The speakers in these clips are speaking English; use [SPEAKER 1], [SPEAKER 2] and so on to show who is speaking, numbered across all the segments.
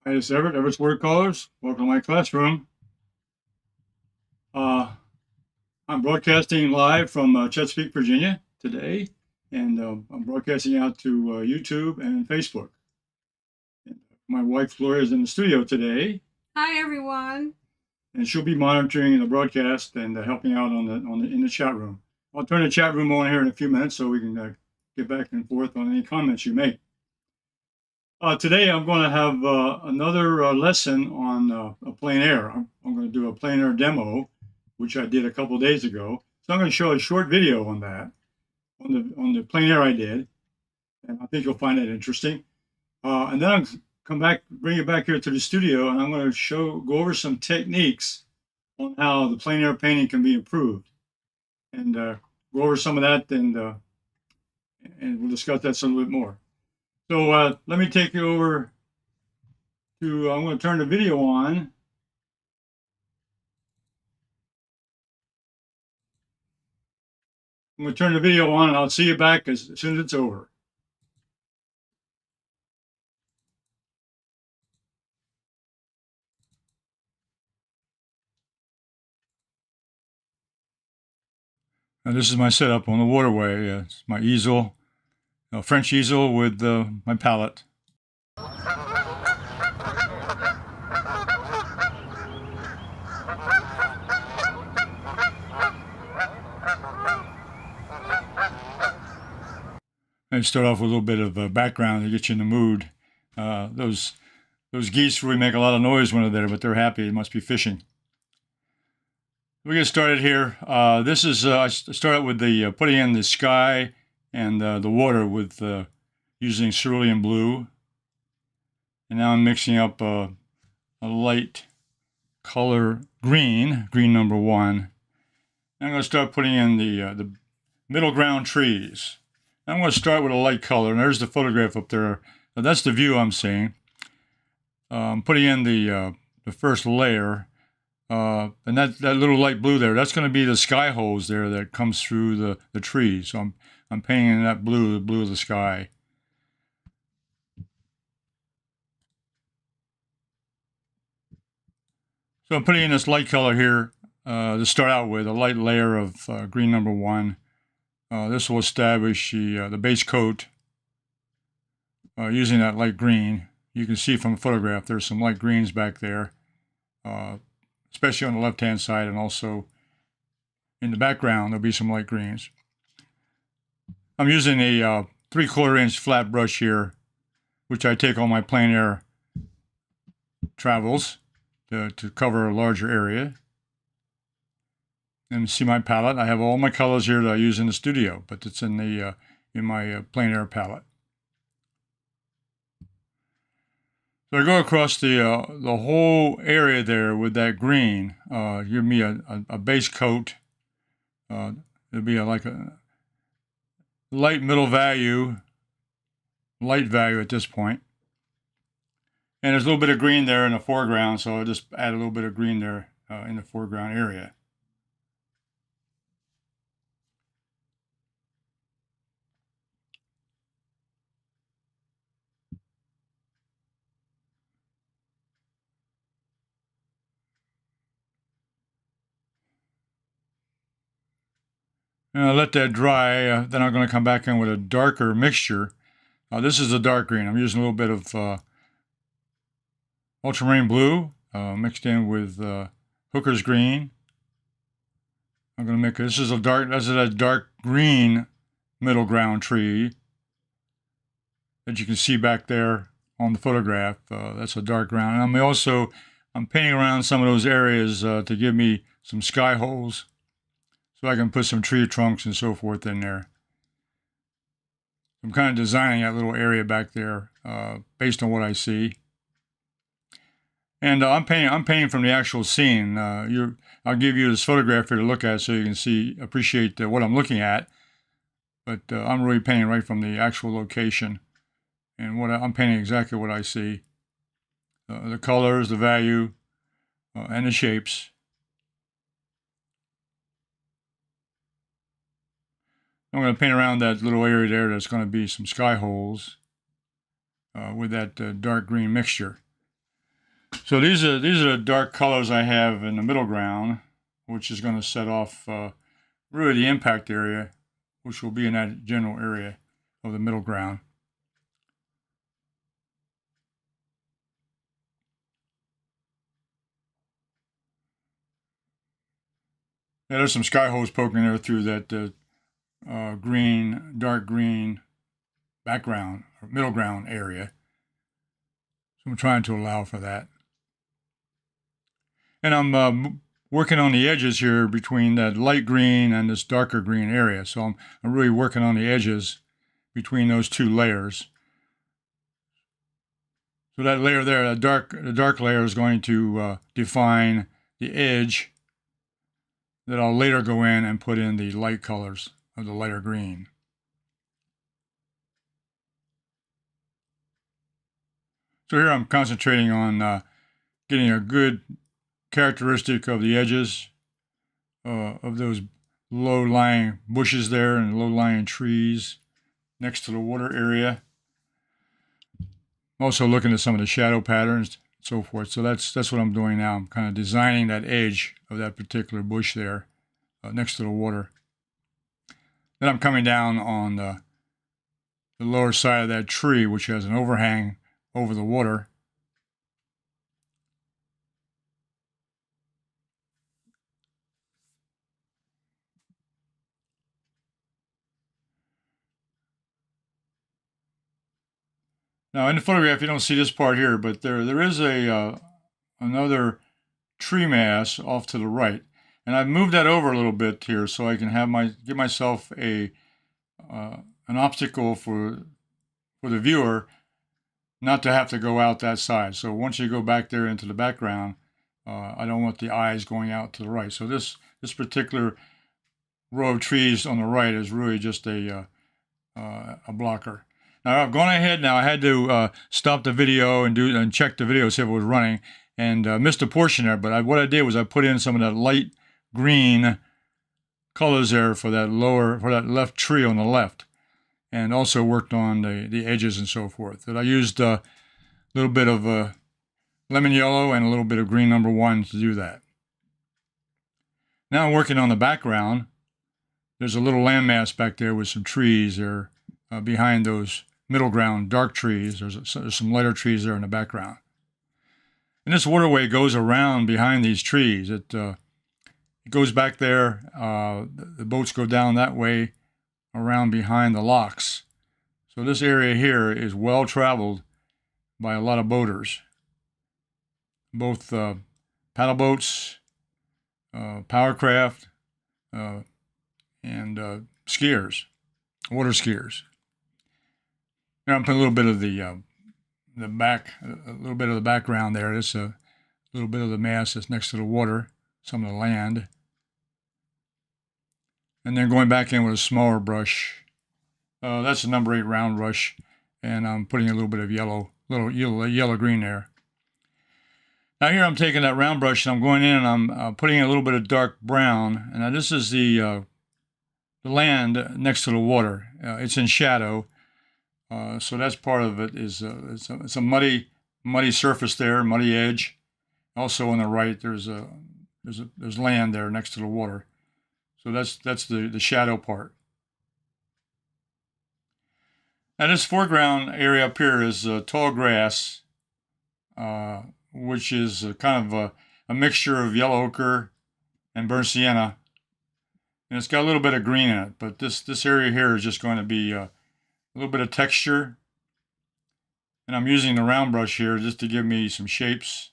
[SPEAKER 1] Hi, this is Everett, Everett's Watercolors. Welcome to my classroom. I'm broadcasting live from Chesapeake, Virginia today, and I'm broadcasting out to YouTube and Facebook. And my wife Gloria is in the studio today,
[SPEAKER 2] Hi, everyone.
[SPEAKER 1] and she'll be monitoring the broadcast and helping out in the chat room. I'll turn the chat room on here in a few minutes so we can get back and forth on any comments you make. Today I'm going to have another lesson on a plein air. I'm going to do a plein air demo, which I did a couple of days ago. So I'm going to show a short video on that, on the plein air I did, and I think you'll find it interesting. And then I'll bring it back here to the studio, and I'm going to go over some techniques on how the plein air painting can be improved, and go over some of that, and we'll discuss that some a little bit more. So let me take you over to, I'm going to turn the video on. I'm going to turn the video on and I'll see you back as soon as it's over. Now this is my setup on the Waterway. It's my easel, a French easel with my palette. I start off with a little bit of background to get you in the mood. Those geese really make a lot of noise when they're there, but they're happy. They must be fishing. We get started here. This is I started with the putting in the sky and the water with using Cerulean Blue, and now I'm mixing up a light color green number 1. I'm going to start putting in the middle ground trees. I'm going to start with a light color, and there's the photograph up there. Now, that's the view I'm seeing. I'm putting in the first layer, and that little light blue there, that's going to be the sky holes there that comes through the trees. So I'm painting in that blue, the blue of the sky. So I'm putting in this light color here to start out with, a light layer of green number 1. This will establish the base coat using that light green. You can see from the photograph there's some light greens back there, especially on the left-hand side, and also in the background there'll be some light greens. I'm using a 3/4 inch flat brush here, which I take on my plein air travels to cover a larger area. And see my palette. I have all my colors here that I use in the studio, but it's in my plein air palette. So I go across the whole area there with that green. Give me a base coat. It'll be like a light middle value, light value at this point. And there's a little bit of green there in the foreground, so I'll just add a little bit of green there in the foreground area. And I'll let that dry. Then I'm going to come back in with a darker mixture. This is a dark green. I'm using a little bit of Ultramarine Blue mixed in with Hooker's Green. I'm going to make this is a dark green middle ground tree that you can see back there on the photograph. That's a dark ground. And I'm painting around some of those areas to give me some sky holes, so I can put some tree trunks and so forth in there. I'm kind of designing that little area back there based on what I see. And I'm painting from the actual scene. I'll give you this photograph here to look at so you can appreciate what I'm looking at. But I'm really painting right from the actual location, and I'm painting exactly what I see. The colors, the value, and the shapes. I'm going to paint around that little area there. That's going to be some sky holes with that dark green mixture. So these are the dark colors I have in the middle ground, which is going to set off really the impact area, which will be in that general area of the middle ground. Yeah, there's some sky holes poking there through that green, dark green background or middle ground area. So I'm trying to allow for that. And I'm working on the edges here between that light green and this darker green area. So I'm really working on the edges between those two layers. So that layer there, the dark layer is going to define the edge that I'll later go in and put in the light colors of the lighter green. So here I'm concentrating on getting a good characteristic of the edges of those low-lying bushes there and low-lying trees next to the water area. I'm also looking at some of the shadow patterns and so forth. So that's what I'm doing now. I'm kind of designing that edge of that particular bush there next to the water. Then I'm coming down on the lower side of that tree, which has an overhang over the water. Now in the photograph you don't see this part here, but there is another tree mass off to the right, and I've moved that over a little bit here so I can have give myself an obstacle for the viewer not to have to go out that side. So once you go back there into the background, I don't want the eyes going out to the right. So this particular row of trees on the right is really just a blocker. Now I've gone ahead. Now I had to stop the video and check the video, see if it was running, and missed a portion there. But what I did was I put in some of that light green colors there for that left tree on the left, and also worked on the edges and so forth. And I used a little bit of lemon yellow and a little bit of green number 1 to do that. Now I'm working on the background. There's a little landmass back there with some trees there behind those middle ground dark trees. There's some lighter trees there in the background. And this waterway goes around behind these trees. It goes back there. The boats go down that way around behind the locks. So this area here is well traveled by a lot of boaters. Both paddle boats, powercraft, and skiers, water skiers. Now I'm putting a little bit of the background there. This a little bit of the mass that's next to the water, some of the land, and then going back in with a smaller brush. That's a number 8 round brush, and I'm putting a little bit of yellow green there. Now here I'm taking that round brush and I'm going in and I'm putting in a little bit of dark brown. And now this is the land next to the water. It's in shadow, so that's part of it. It's a muddy surface there, muddy edge. Also on the right, there's land there next to the water. So that's the shadow part. Now this foreground area up here is tall grass, which is kind of a mixture of yellow ochre and burnt sienna. And it's got a little bit of green in it, but this area here is just going to be a little bit of texture. And I'm using the round brush here just to give me some shapes.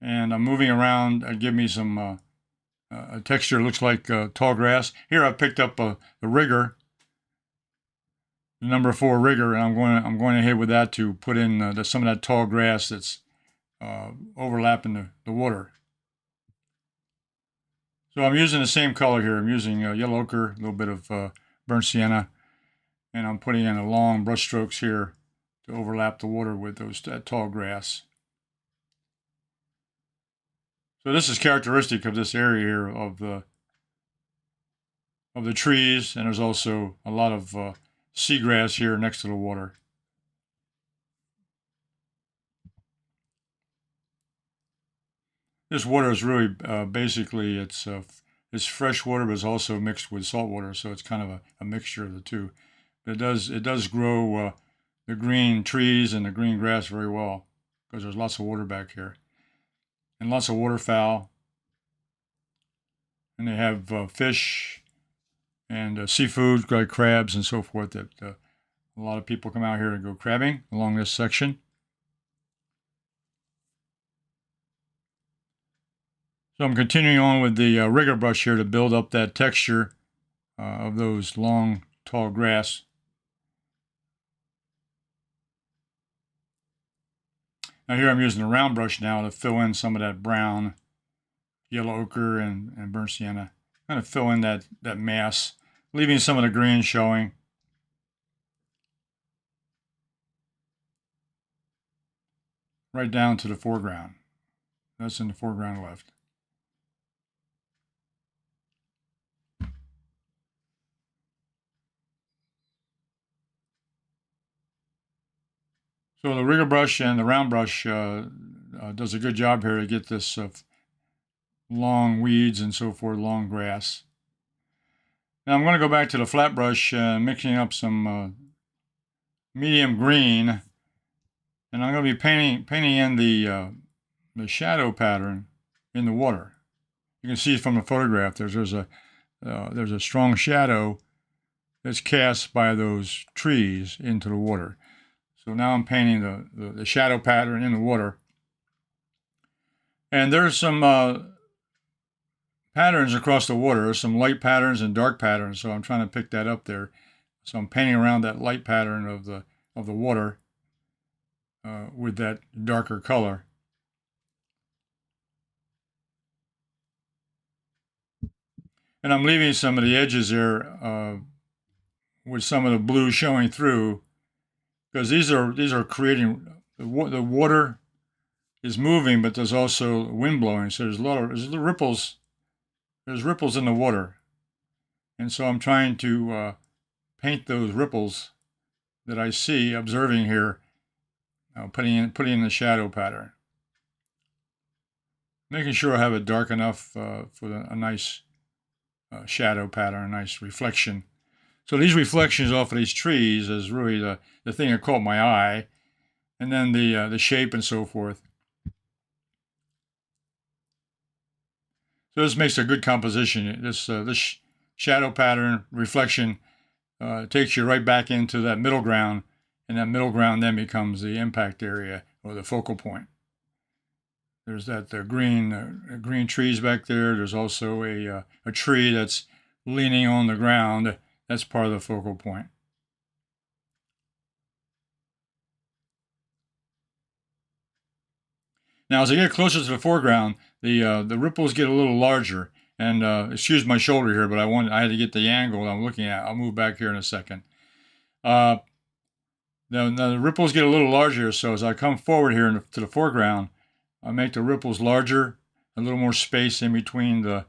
[SPEAKER 1] And I'm moving around and give me some a texture. It looks like tall grass. Here I picked up the rigger, the number 4 rigger, and I'm going ahead with that to put in some of that tall grass that's overlapping the water. So I'm using the same color here. I'm using yellow ochre, a little bit of burnt sienna, and I'm putting in a long brush strokes here to overlap the water with that tall grass. So this is characteristic of this area here of the trees, and there's also a lot of seagrass here next to the water. This water is really basically it's fresh water, but it's also mixed with salt water, so it's kind of a mixture of the two. But it does grow the green trees and the green grass very well because there's lots of water back here and lots of waterfowl. And they have fish and seafood like crabs and so forth that a lot of people come out here to go crabbing along this section. So I'm continuing on with the rigger brush here to build up that texture of those long, tall grass. Now here I'm using a round brush now to fill in some of that brown, yellow ochre and burnt sienna. I'm going to fill in that mass, leaving some of the green showing. Right down to the foreground. That's in the foreground left. So the rigger brush and the round brush does a good job here to get this long weeds and so forth, long grass. Now I'm going to go back to the flat brush, mixing up some medium green, and I'm going to be painting in the shadow pattern in the water. You can see from the photograph there's a strong shadow that's cast by those trees into the water. So now I'm painting the shadow pattern in the water. And there's some patterns across the water. There's some light patterns and dark patterns, so I'm trying to pick that up there. So I'm painting around that light pattern of the water with that darker color. And I'm leaving some of the edges there with some of the blue showing through, because these are creating the water is moving, but there's also wind blowing. So there's ripples. There's ripples in the water, and so I'm trying to paint those ripples that I see, observing here, putting in the shadow pattern, making sure I have it dark enough for a nice shadow pattern, a nice reflection. So these reflections off of these trees is really the thing that caught my eye, and then the shape and so forth. So this makes a good composition. This shadow pattern reflection takes you right back into that middle ground, and that middle ground then becomes the impact area or the focal point. There's the green trees back there. There's also a tree that's leaning on the ground. That's part of the focal point. Now, as I get closer to the foreground, the ripples get a little larger. And excuse my shoulder here, but I had to get the angle I'm looking at. I'll move back here in a second. The ripples get a little larger, so as I come forward here to the foreground, I make the ripples larger, a little more space in between the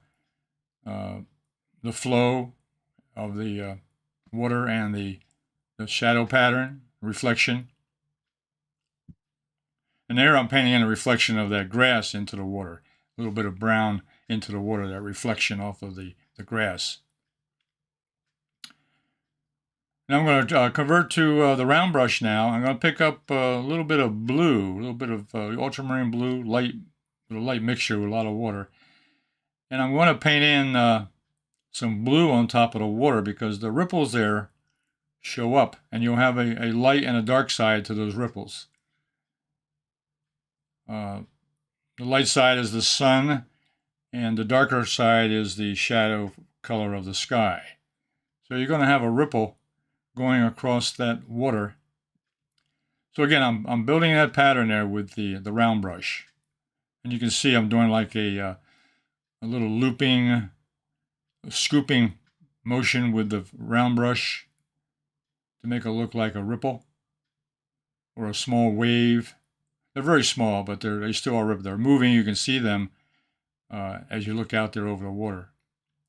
[SPEAKER 1] flow of the water and the shadow pattern, reflection. And there I'm painting in a reflection of that grass into the water, a little bit of brown into the water, that reflection off of the grass. Now I'm going to convert to the round brush now. I'm going to pick up a little bit of blue, a little bit of ultramarine blue, with a light mixture with a lot of water. And I'm going to paint in some blue on top of the water because the ripples there show up, and you'll have a light and a dark side to those ripples. The light side is the sun, and the darker side is the shadow color of the sky. So you're going to have a ripple going across that water. So again, I'm building that pattern there with the round brush, and you can see I'm doing like a little looping, scooping motion with the round brush to make it look like a ripple or a small wave. They're very small, but they still are ripple. They're moving. You can see them as you look out there over the water,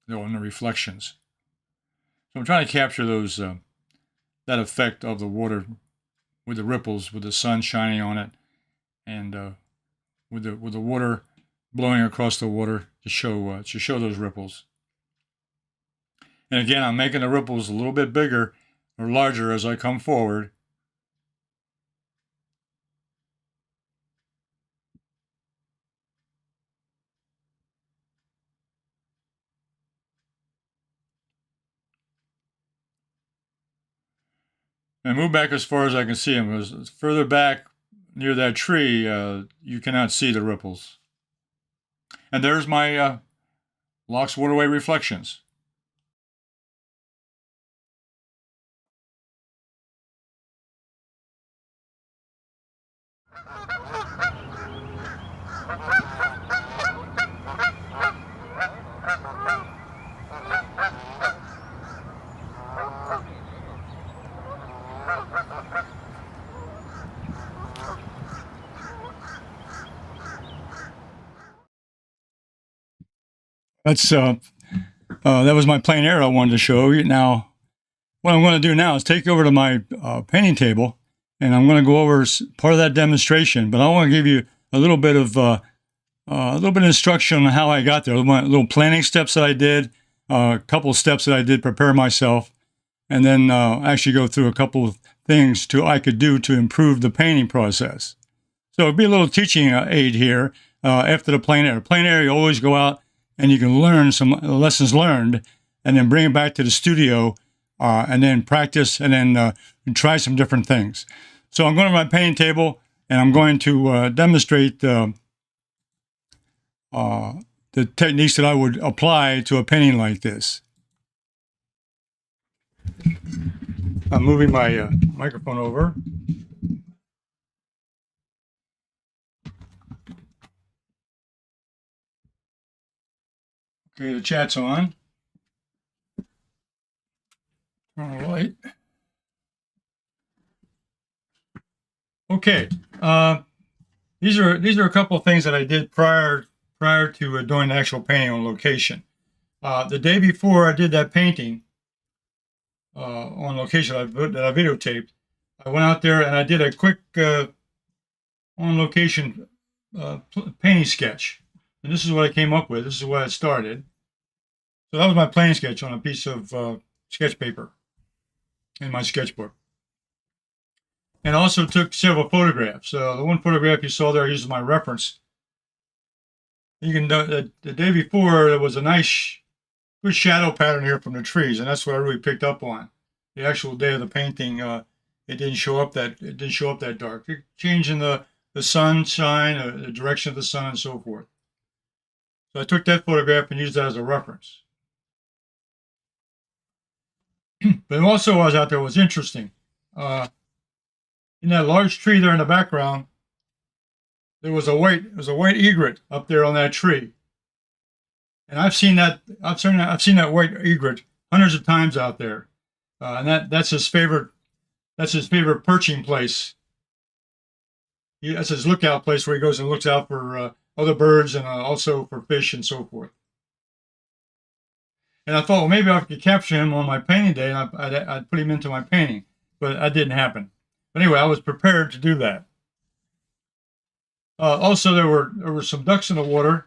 [SPEAKER 1] in the reflections. So I'm trying to capture those that effect of the water with the ripples, with the sun shining on it, and with the water blowing across the water to show those ripples. And again, I'm making the ripples a little bit bigger or larger as I come forward. And move back as far as I can see them. Because further back near that tree, you cannot see the ripples. And there's my Loch's Waterway reflections. That was my Plein Air I wanted to show you. Now, what I'm going to do now is take you over to my painting table, and I'm going to go over part of that demonstration. But I want to give you a little bit of instruction on how I got there. Little planning steps that I did, a couple of steps that I did prepare myself, and then actually go through a couple of things I could do to improve the painting process. So it'll be a little teaching aid here after the Plein Air. Plein Air, you always go out and you can learn some lessons learned, and then bring it back to the studio, and then practice, and then try some different things. So I'm going to my painting table, and I'm going to demonstrate the techniques that I would apply to a painting like this. I'm moving my microphone over. Okay, the chat's on. Turn the light. Okay, these are a couple of things that I did prior to doing the actual painting on location. The day before I did that painting on location that I videotaped, I went out there and I did a quick on location painting sketch. And this is what I came up with. This is what I started. So that was my plain sketch on a piece of sketch paper in my sketchbook. And I also took several photographs. The one photograph you saw there, I used as my reference. You can the day before there was a nice, good shadow pattern here from the trees, and that's what I really picked up on. The actual day of the painting, it didn't show up that dark. It changed in the sunshine, the direction of the sun, and so forth. So I took that photograph and used that as a reference. But also, while I was out there, was interesting. In that large tree there in the background, there was a white egret up there on that tree, and I've seen that white egret hundreds of times out there, and that's his favorite perching place. That's his lookout place where he goes and looks out for other birds and also for fish and so forth. And I thought, well, maybe I could capture him on my painting day, and I'd put him into my painting, but that didn't happen. But anyway, I was prepared to do that. Also, there were some ducks in the water,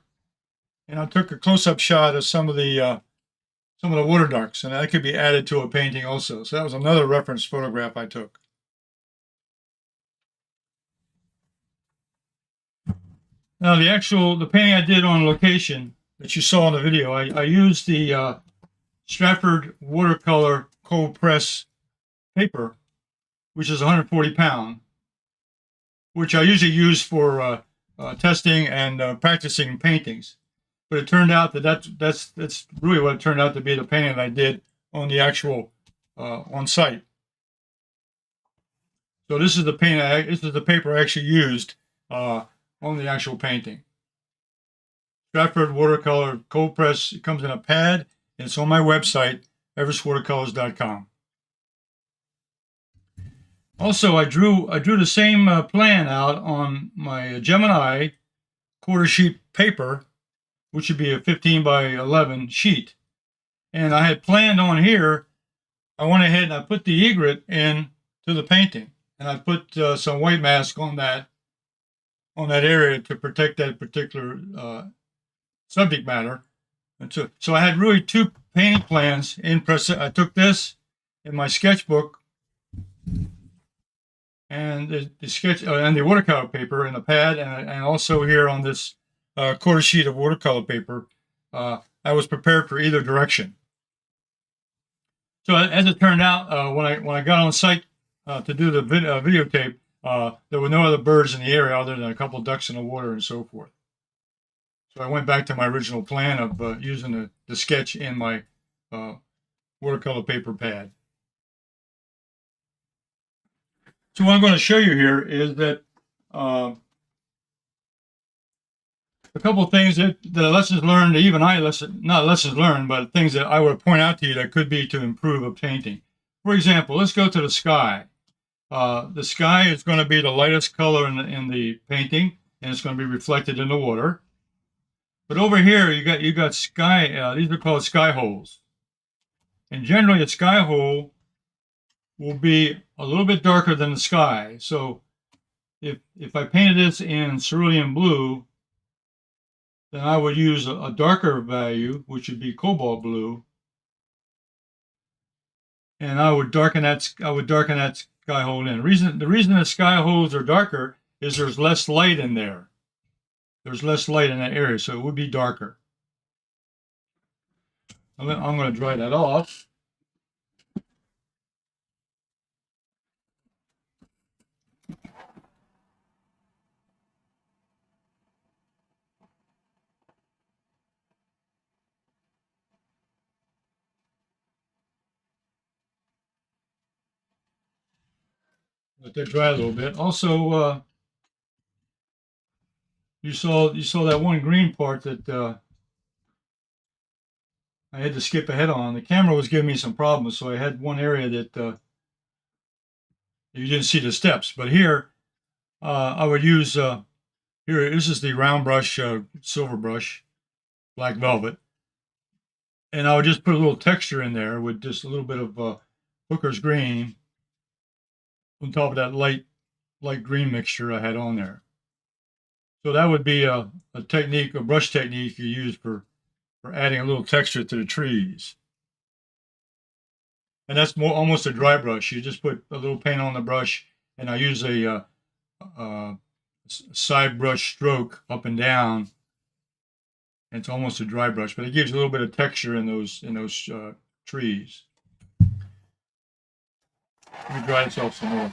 [SPEAKER 1] and I took a close-up shot of some of the water ducks, and that could be added to a painting also. So that was another reference photograph I took. Now, the painting I did on location that you saw in the video, I used the Strathmore Watercolor cold press paper, which is 140 pound, which I usually use for testing and practicing paintings. But it turned out that's really what it turned out to be, the painting that I did on the actual on site. So this is the painting. This is the paper I actually used on the actual painting. Strathmore Watercolor cold press. It comes in a pad, and it's on my website, everettswatercolors.com. Also, I drew the same plan out on my Gemini quarter sheet paper, which would be a 15 by 11 sheet. And I had planned on here, I went ahead and I put the egret in to the painting. And I put some white mask on that on that area to protect that particular subject matter. And so I had really two painting plans in press. I took this in my sketchbook and the sketch and the watercolor paper and a pad, and also here on this quarter sheet of watercolor paper. I was prepared for either direction. So as it turned out, when I got on site to do the videotape, there were no other birds in the area other than a couple of ducks in the water and so forth. So I went back to my original plan of using the sketch in my watercolor paper pad. So what I'm going to show you here is that a couple of things that lessons learned, even not lessons learned, but things that I would point out to you that could be to improve a painting. For example, let's go to the sky. The sky is going to be the lightest color in the painting, and it's going to be reflected in the water. But over here, you got sky. These are called sky holes, and generally a sky hole will be a little bit darker than the sky. So if I painted this in cerulean blue, then I would use a darker value, which would be cobalt blue, and I would darken that sky hole in. The reason the sky holes are darker is there's less light in there. There's less light in that area, so it would be darker. I'm going to dry that off. Let that dry a little bit. Also, you saw that one green part that I had to skip ahead on. The camera was giving me some problems, so I had one area that you didn't see the steps. But here, I would use here. This is the round brush, silver brush, black velvet, and I would just put a little texture in there with just a little bit of Hooker's green on top of that light green mixture I had on there. So that would be a technique, a brush technique you use for adding a little texture to the trees. And that's almost a dry brush. You just put a little paint on the brush, and I use a side brush stroke up and down. And it's almost a dry brush, but it gives a little bit of texture in those trees. Let me dry this off some more.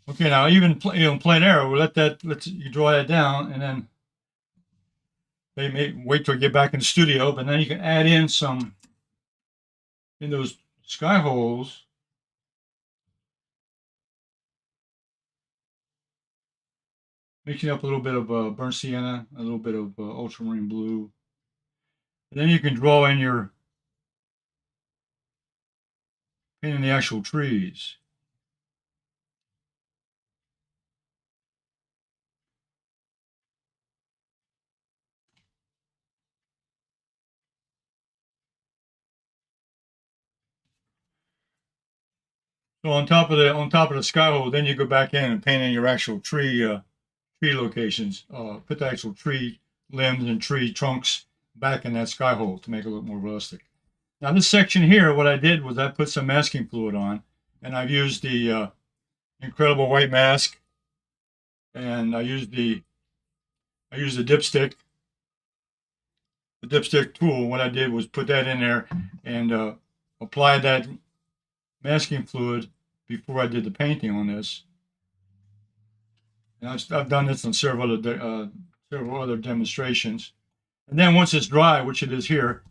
[SPEAKER 1] Okay, now even Plein Air, we'll you draw that down, and then they may wait till you get back in the studio, but then you can add in some in those sky holes. Mixing up a little bit of burnt sienna, a little bit of ultramarine blue, and then you can draw in your painting the actual trees. So on top of the sky hole, then you go back in and paint in your actual tree locations. Put the actual tree limbs and tree trunks back in that sky hole to make it look more realistic. Now this section here, what I did was I put some masking fluid on, and I've used the Incredible White Mask, and I used the dipstick. The dipstick tool. What I did was put that in there and apply that masking fluid before I did the painting on this. And I've done this on several other demonstrations. And then once it's dry, which it is here,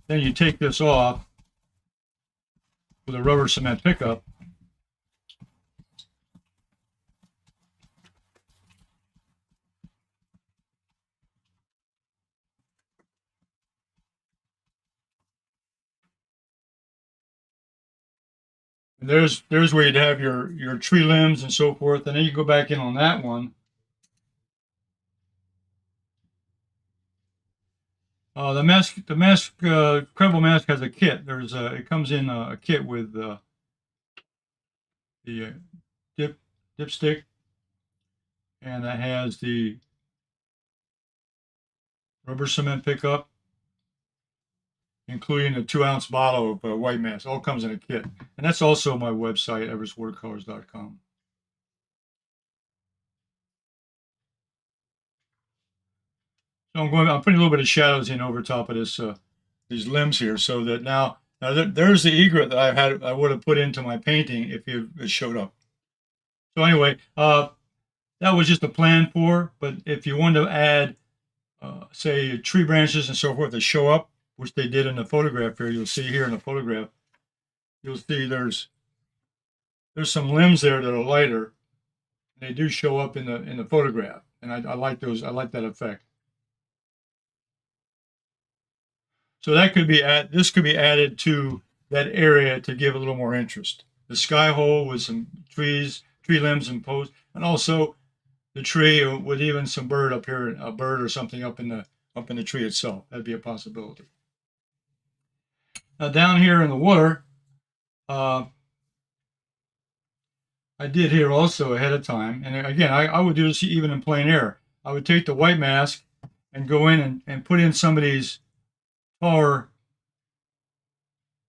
[SPEAKER 1] then you take this off with a rubber cement pickup. And there's where you'd have your tree limbs and so forth, and then you go back in on that one, The mask, Credible mask has a kit. It comes in a kit with the dip dipstick, and it has the rubber cement pickup, including a 2-ounce bottle of white mask. All comes in a kit, and that's also my website, everettswatercolors.com. So I'm putting a little bit of shadows in over top of this these limbs here, so that now there's the egret that I would have put into my painting if it showed up. So anyway, that was just a plan for. But if you want to add, say, tree branches and so forth that show up, which they did in the photograph here, you'll see here in the photograph, you'll see there's some limbs there that are lighter. They do show up in the photograph, and I like those. I like that effect. So that could be this could be added to that area to give a little more interest. The sky hole with some trees, tree limbs and posts, and also the tree with even some bird up here, a bird or something up in the tree itself. That'd be a possibility. Now down here in the water, I did here also ahead of time, and again, I would do this even in plein air. I would take the white mask and go in and put in some of these taller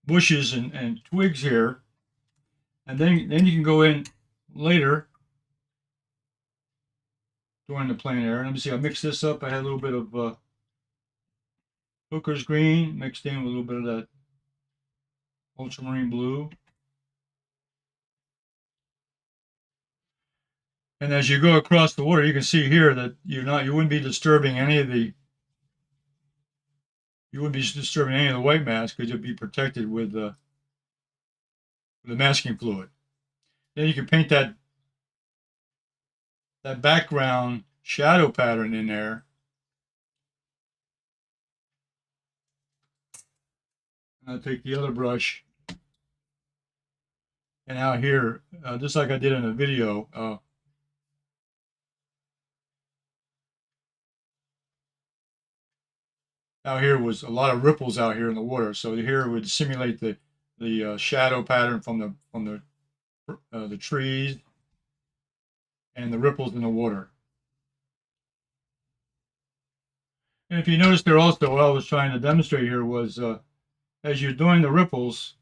[SPEAKER 1] bushes and twigs here, and then you can go in later during the plein air. Let me see, I mixed this up. I had a little bit of Hooker's green mixed in with a little bit of that Ultramarine Blue. And as you go across the water, you can see here that you wouldn't be disturbing any of the white mask because you'd be protected with the masking fluid. Then you can paint that background shadow pattern in there. I'll take the other brush, and out here, just like I did in the video, out here was a lot of ripples out here in the water. So here would simulate the shadow pattern from the trees and the ripples in the water. And if you notice there also, what I was trying to demonstrate here was as you're doing the ripples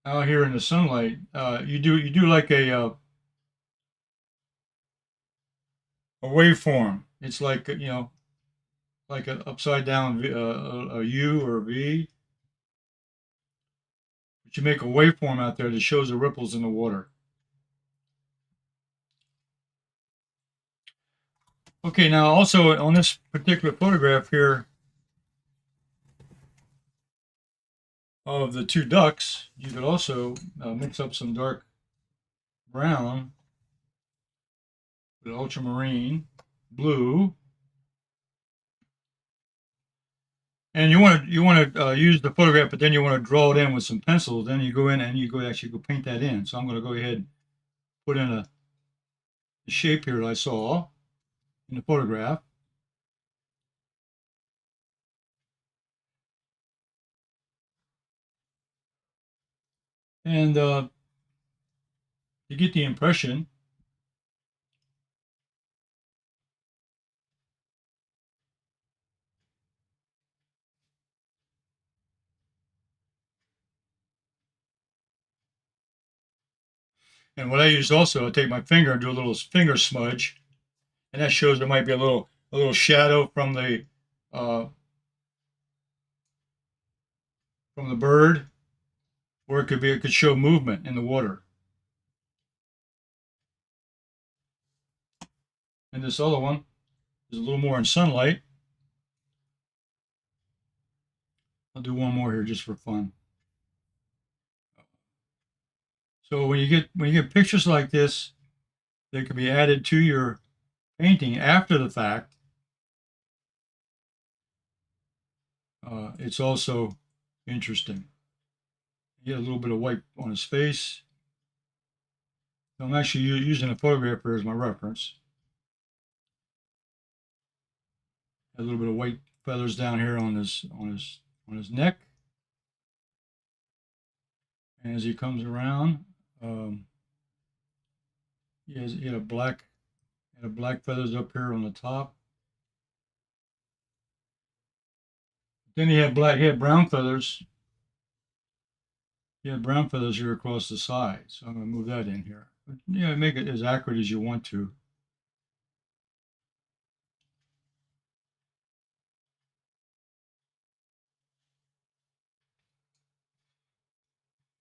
[SPEAKER 1] out here in the sunlight, you do like a waveform. It's like like an upside down a U or a V. But you make a waveform out there that shows the ripples in the water. Okay, now also on this particular photograph here of the two ducks, you could also mix up some dark brown with ultramarine blue, and you want to use the photograph, but then you want to draw it in with some pencils. Then you go in and you actually go paint that in. So I'm going to go ahead and put in the shape here that I saw in the photograph. And you get the impression and what I use also, I take my finger and do a little finger smudge, and that shows there might be a little shadow from the bird, or it could show movement in the water. And this other one is a little more in sunlight. I'll do one more here just for fun. So when you get pictures like this, they can be added to your painting after the fact. It's also interesting. You get a little bit of white on his face. So I'm actually using a photograph here as my reference. A little bit of white feathers down here on his neck. And as he comes around, he had black feathers up here on the top. Then he had brown feathers. He had brown feathers here across the side. So I'm going to move that in here. But, yeah, make it as accurate as you want to.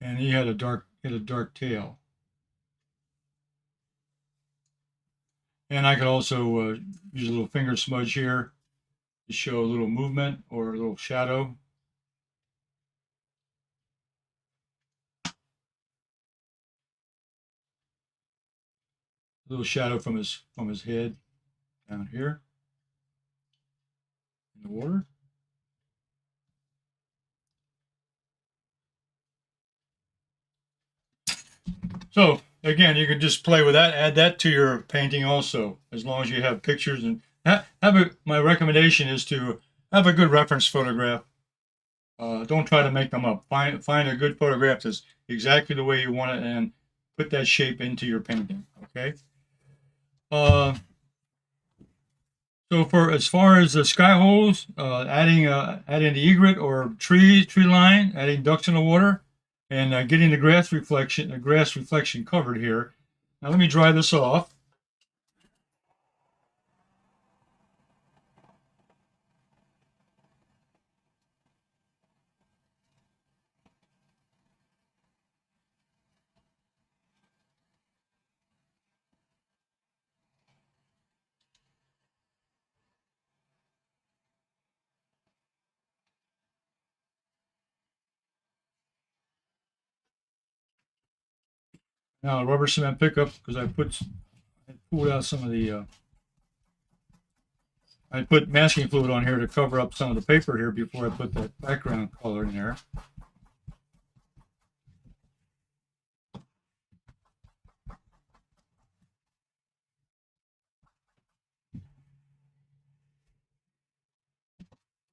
[SPEAKER 1] And he had a dark tail. And I could also use a little finger smudge here to show a little movement or a little shadow. A little shadow from his head down here in the water. So again, you can just play with that, add that to your painting also, as long as you have pictures. And my recommendation is to have a good reference photograph. Don't try to make them up. Find a good photograph that's exactly the way you want it, and put that shape into your painting. Okay. So for as far as the sky holes, adding the egret or tree line, adding ducks in the water, and getting the grass reflection covered here. Now let me dry this off. Now a rubber cement pickup, because I pulled out some of the I put masking fluid on here to cover up some of the paper here before I put that background color in there.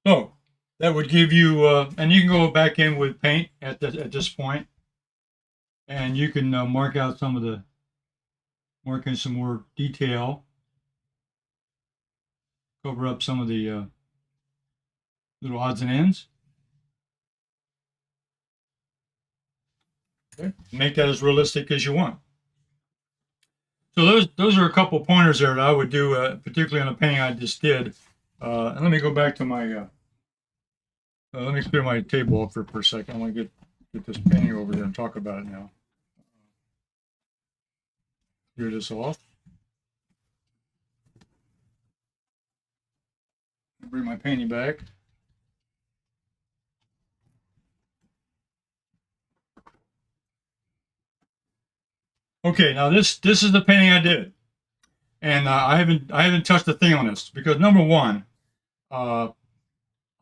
[SPEAKER 1] So that would give you, and you can go back in with paint at this point, and you can mark in some more detail, cover up some of the little odds and ends. Okay. Make that as realistic as you want. So those are a couple pointers there that I would do, particularly on the painting I just did. And let me go back to my. Let me clear my table off for a second. I want to get this painting over there and talk about it now. Clear this off. Bring my painting back. Okay, now this is the painting I did, and I haven't touched a thing on this because number one, I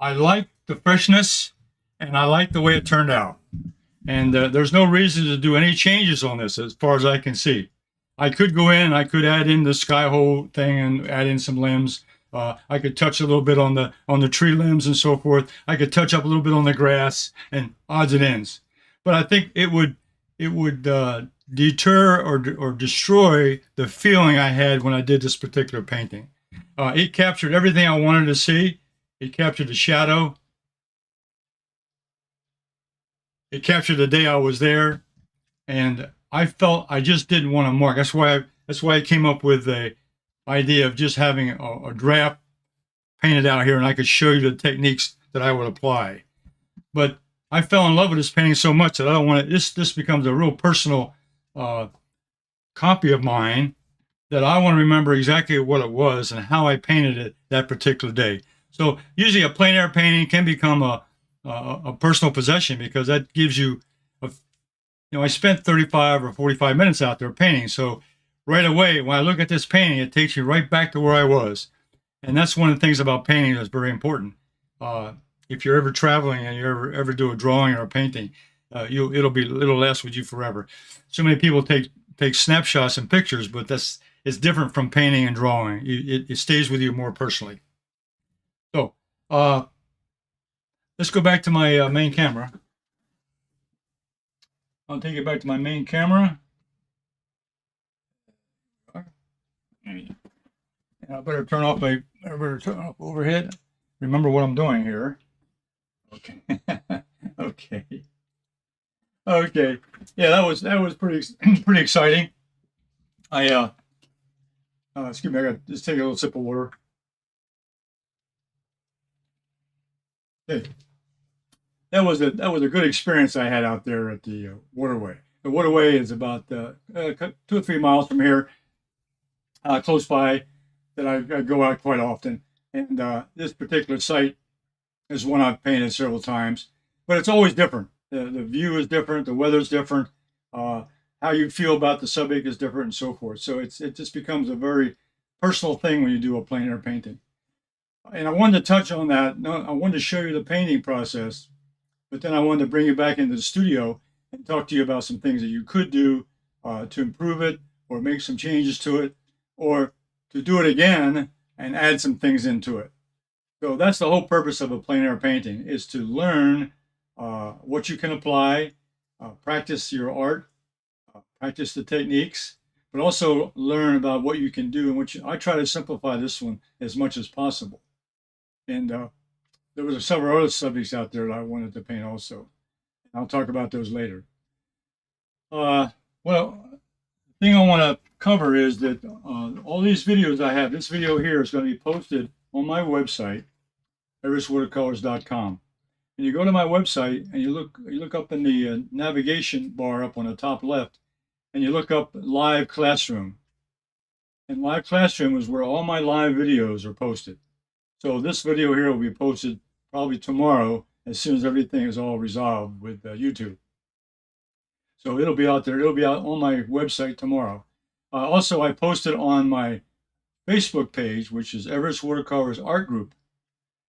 [SPEAKER 1] like the freshness, and I like the way it turned out, and there's no reason to do any changes on this as far as I can see. I could go in and I could add in the sky hole thing and add in some limbs. I could touch a little bit on the tree limbs and so forth. I could touch up a little bit on the grass and odds and ends, but I think it would deter or destroy the feeling I had when I did this particular painting. It captured everything I wanted to see. It captured the shadow. It captured the day I was there, and I felt I just didn't want to mark. That's why I came up with the idea of just having a draft painted out here, and I could show you the techniques that I would apply. But I fell in love with this painting so much that I don't want it. This becomes a real personal copy of mine that I want to remember exactly what it was and how I painted it that particular day. So usually a plein air painting can become a personal possession because that gives you, I spent 35 or 45 minutes out there painting. So right away, when I look at this painting, it takes you right back to where I was. And that's one of the things about painting that's very important. If you're ever traveling and you ever do a drawing or a painting, it'll last with you forever. So many people take snapshots and pictures, but it's different from painting and drawing. It stays with you more personally. Let's go back to my main camera. I'll take it back to my main camera. And I better turn off overhead. Remember what I'm doing here. Okay. Okay. Okay. Yeah, that was pretty exciting. Excuse me, I got just take a little sip of water. Okay. That was a good experience I had out there at the Waterway. The Waterway is about 2 or 3 miles from here, close by, that I go out quite often. And this particular site is one I've painted several times, but it's always different. The view is different, the weather's different, how you feel about the subject is different, and so forth. So it just becomes a very personal thing when you do a plein air painting. And I wanted to touch on that. No, I wanted to show you the painting process, but then I wanted to bring you back into the studio and talk to you about some things that you could do to improve it, or make some changes to it, or to do it again and add some things into it. So that's the whole purpose of a plein air painting, is to learn what you can apply, practice your art, practice the techniques, but also learn about what you can do, and which I try to simplify this one as much as possible. And there was several other subjects out there that I wanted to paint also. I'll talk about those later. Well, the thing I want to cover is that all these videos I have, this video here is going to be posted on my website, everettswatercolors.com. And you go to my website and you look up in the navigation bar up on the top left, and you look up Live Classroom. And Live Classroom is where all my live videos are posted. So this video here will be posted probably tomorrow, as soon as everything is all resolved with YouTube. So it'll be out there. It'll be out on my website tomorrow. Also, I posted on my Facebook page, which is Everetts Watercolors Art Group.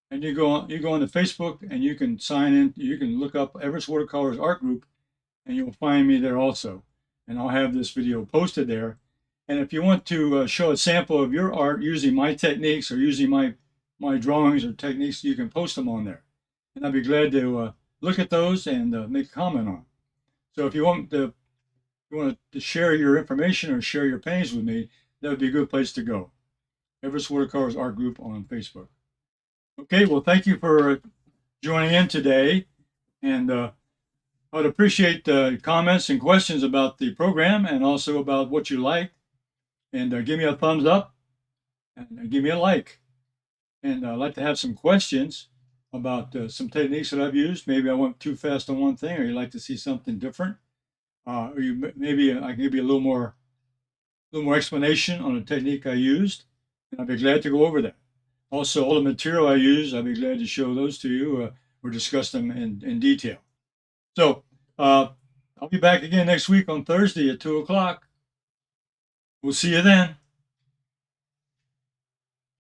[SPEAKER 1] And you go onto Facebook and you can sign in. You can look up Everetts Watercolors Art Group, and you'll find me there also. And I'll have this video posted there. And if you want to show a sample of your art using my techniques or using my drawings or techniques, you can post them on there. And I'd be glad to look at those and make a comment on them. So if you want to share your information or share your paintings with me, that would be a good place to go. Everetts Watercolors Art Group on Facebook. Okay, well, thank you for joining in today. And I'd appreciate comments and questions about the program, and also about what you like. And give me a thumbs up and give me a like. And I'd like to have some questions about some techniques that I've used. Maybe I went too fast on one thing, or you'd like to see something different. Or maybe I can give you a little more explanation on a technique I used, and I'd be glad to go over that. Also, all the material I use, I'd be glad to show those to you or discuss them in detail. So I'll be back again next week on Thursday at 2 o'clock. We'll see you then.